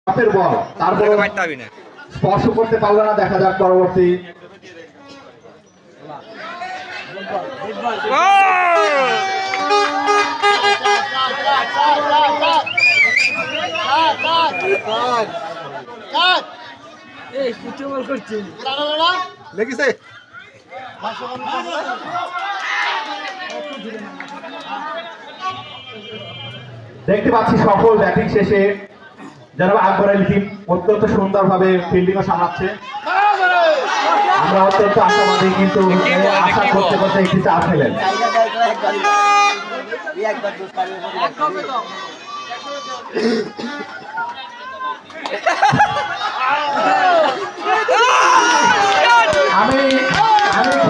হাতের বল তারপর স্পর্শ করতে পারলো না। দেখা যাক পরবর্তী লেগেছে দেখতে পাচ্ছি সফল ব্যাটিং শেষে জনাব আকবর আলী টিম অত্যন্ত সুন্দরভাবে ফিল্ডিংও সামলাচ্ছে। আমরা অত্যন্ত আশাবাদী, কিন্তু আশা করতে করতে একটি চাপ ফেলেন। আমি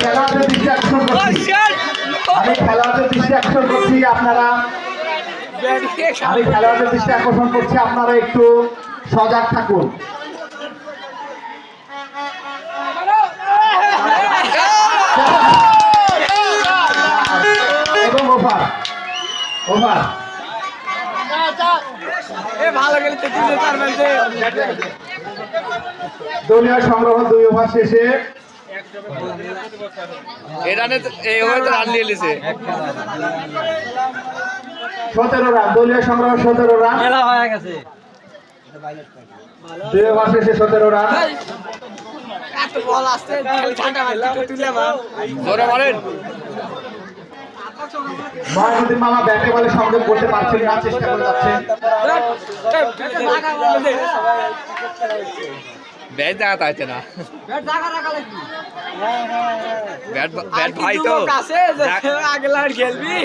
খেলোয়াড়দের দৃষ্টি আকর্ষণ করছি, আপনারা আমি খেলোয়াড়দের দৃষ্টি আকর্ষণ করছি, আপনারা একটু সজাগ থাকুন। এবং ওভার দলীয় সংগ্রহ 2 ওভার শেষে রান নিয়েছে 17 রান। দলীয় সংগ্রহ 17 রান হয়ে গেছে। 2 ওভার শেষে 17 রান। মহিনুদ্দিন মামা ব্যাটে বলে সংযোগ করতে পারছেন না, চেষ্টা করে যাচ্ছেন। ব্যাট জায়গা আছে না, ব্যাট ভাই তো আগলার খেলবি।